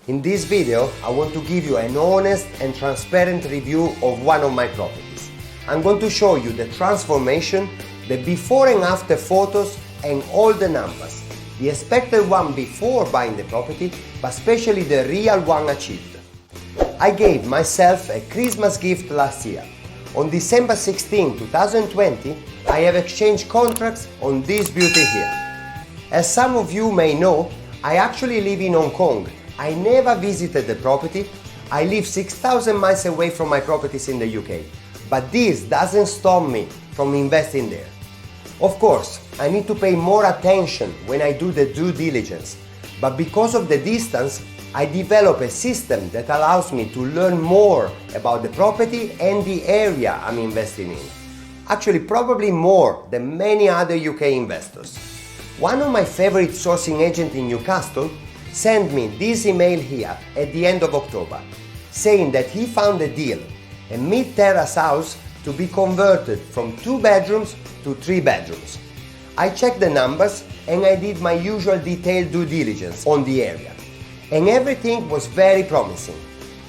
In this video, I want to give you an honest and transparent review of one of my properties. I'm going to show you the transformation, the before and after photos and all the numbers. The expected one before buying the property, but especially the real one achieved. I gave myself a Christmas gift last year. On December 16, 2020, I have exchanged contracts on this beauty here. As some of you may know, I actually live in Hong Kong. I never visited the property. I live 6,000 miles away from my properties in the UK. But this doesn't stop me from investing there. Of course, I need to pay more attention when I do the due diligence. But because of the distance, I develop a system that allows me to learn more about the property and the area I'm investing in. Actually, probably more than many other UK investors. One of my favorite sourcing agents in Newcastle sent me this email here at the end of October, saying that he found a deal, a mid-terrace house to be converted from 2 bedrooms to 3 bedrooms. I checked the numbers and I did my usual detailed due diligence on the area. And everything was very promising.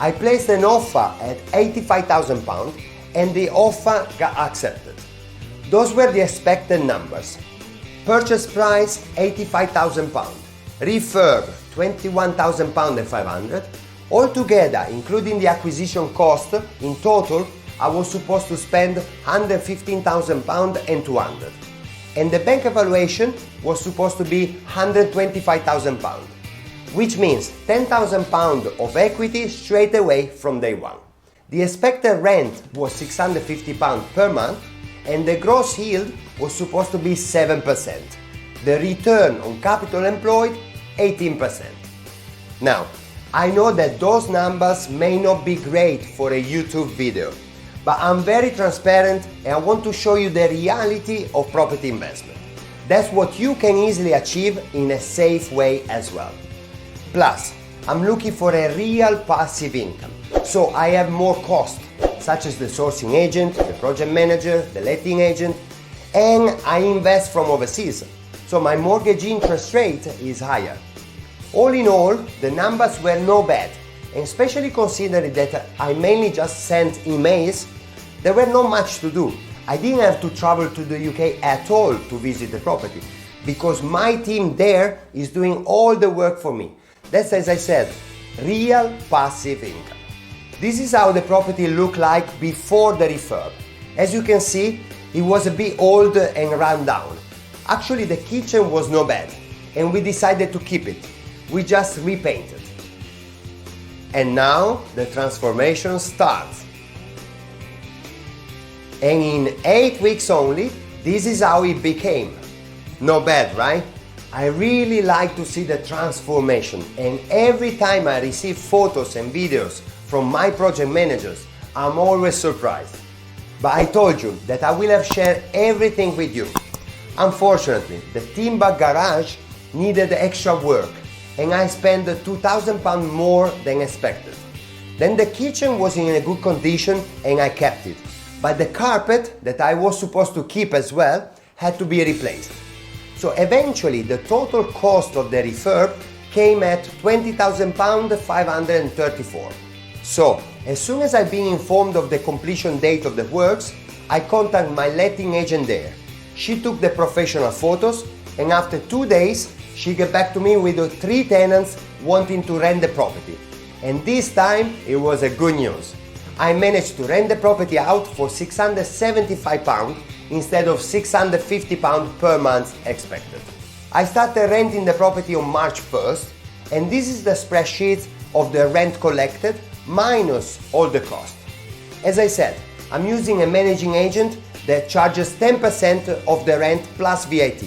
I placed an offer at £85,000 and the offer got accepted. Those were the expected numbers. Purchase price £85,000, refurb £21,500. Altogether, including the acquisition cost, in total, I was supposed to spend £115,000 and £200. And the bank evaluation was supposed to be £125,000, which means £10,000 of equity straight away from day one. The expected rent was £650 per month, and the gross yield was supposed to be 7%. The return on capital employed, 18%. Now, I know that those numbers may not be great for a YouTube video, but I'm very transparent and I want to show you the reality of property investment. That's what you can easily achieve in a safe way as well. Plus, I'm looking for a real passive income, so I have more costs, such as the sourcing agent, the project manager, the letting agent, and I invest from overseas, so my mortgage interest rate is higher. All in all, the numbers were not bad, and especially considering that I mainly just sent emails, there were not much to do. I didn't have to travel to the UK at all to visit the property, because my team there is doing all the work for me. That's, as I said, real passive income. This is how the property looked like before the refurb. As you can see, it was a bit old and run down. Actually, the kitchen was not bad, and we decided to keep it. We just repainted. And now the transformation starts. And in 8 weeks only, this is how it became. Not bad, right? I really like to see the transformation, and every time I receive photos and videos from my project managers, I'm always surprised. But I told you that I will have shared everything with you. Unfortunately, the timber garage needed extra work, and I spent £2,000 more than expected. Then the kitchen was in a good condition and I kept it. But the carpet that I was supposed to keep as well had to be replaced. So eventually the total cost of the refurb came at £20,534. So as soon as I've been informed of the completion date of the works, I contacted my letting agent there. She took the professional photos, and after 2 days, she got back to me with 3 tenants wanting to rent the property. And this time, it was a good news. I managed to rent the property out for £675 instead of £650 per month expected. I started renting the property on March 1st, and this is the spreadsheet of the rent collected minus all the costs. As I said, I'm using a managing agent that charges 10% of the rent plus VAT,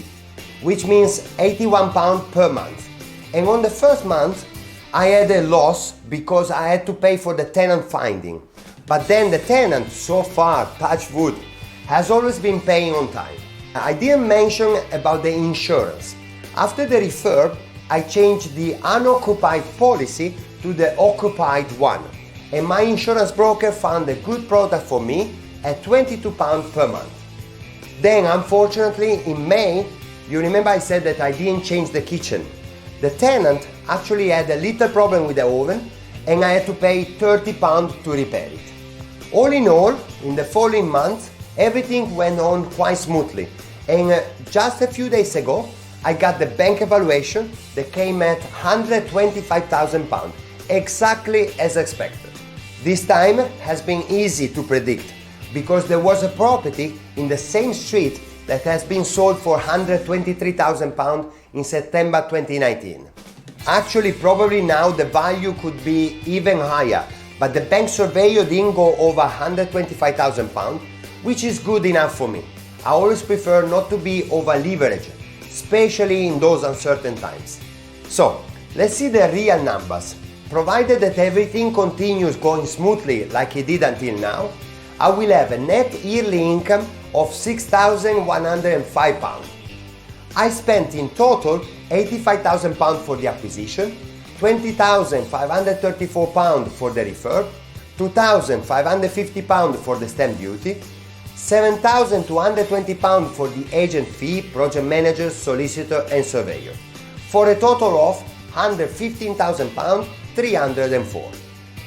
which means £81 per month. And on the first month, I had a loss because I had to pay for the tenant finding. But then the tenant, so far, touch wood, has always been paying on time. I didn't mention about the insurance. After the refurb, I changed the unoccupied policy to the occupied one. And my insurance broker found a good product for me at £22 per month. Then, unfortunately, in May, you remember I said that I didn't change the kitchen. The tenant actually had a little problem with the oven and I had to pay £30 to repair it. All in all, in the following months, everything went on quite smoothly, and just a few days ago I got the bank evaluation that came at £125,000, exactly as expected. This time has been easy to predict because there was a property in the same street that has been sold for £123,000 in September 2019. Actually, probably now the value could be even higher, but the bank surveyor didn't go over £125,000, which is good enough for me. I always prefer not to be over leveraged, especially in those uncertain times. So, let's see the real numbers. Provided that everything continues going smoothly like it did until now, I will have a net yearly income of £6,105. I spent in total £85,000 for the acquisition, £20,534 for the refurb, £2,550 for the stamp duty, £7,220 for the agent fee, project manager, solicitor and surveyor, for a total of £115,304.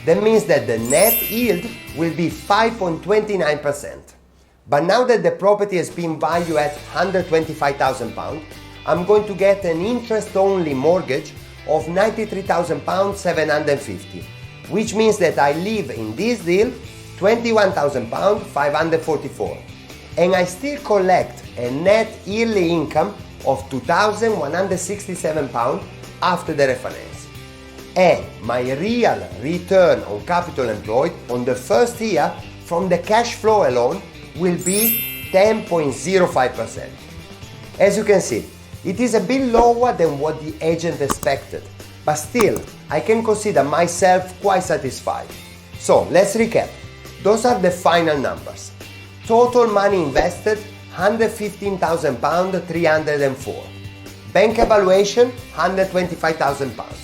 That means that the net yield will be 5.29%. But now that the property has been valued at £125,000, I'm going to get an interest-only mortgage of £93,750, which means that I leave in this deal £21,544, and I still collect a net yearly income of £2,167 after the refinance. And my real return on capital employed on the first year from the cash flow alone will be 10.05%. As you can see, it is a bit lower than what the agent expected, but still, I can consider myself quite satisfied. So, let's recap. Those are the final numbers. Total money invested, £115,000, 304. Bank evaluation, £125,000.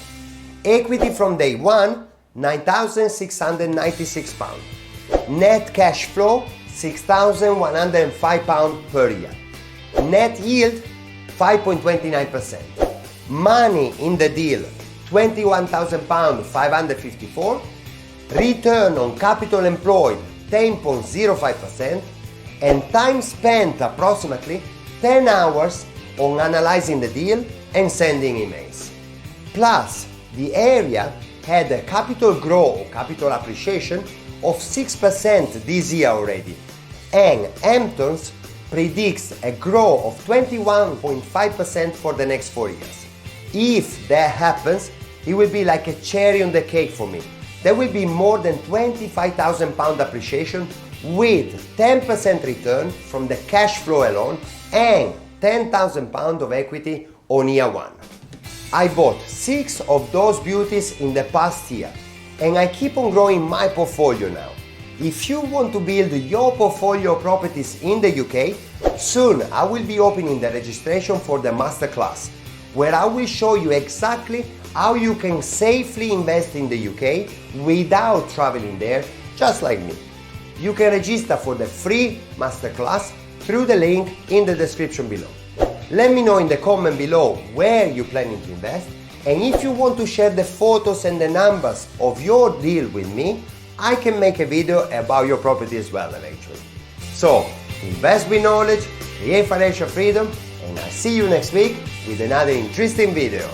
Equity from day one, £9,696. Net cash flow, £6,105 per year. Net yield, 5.29%. Money in the deal, £21,000, 554. Return on capital employed, 10.05%. And time spent approximately 10 hours on analyzing the deal and sending emails. Plus, the area had a capital growth or capital appreciation of 6% this year already. And Hamptons predicts a growth of 21.5% for the next 4 years. If that happens, it will be like a cherry on the cake for me. There will be more than £25,000 appreciation with 10% return from the cash flow alone and £10,000 of equity on year one. I bought 6 of those beauties in the past year and I keep on growing my portfolio now. If you want to build your portfolio of properties in the UK, soon I will be opening the registration for the masterclass, where I will show you exactly how you can safely invest in the UK without traveling there, just like me. You can register for the free masterclass through the link in the description below. Let me know in the comment below where you're planning to invest, and if you want to share the photos and the numbers of your deal with me, I can make a video about your property as well eventually. So, invest with knowledge, create financial freedom, and I'll see you next week with another interesting video.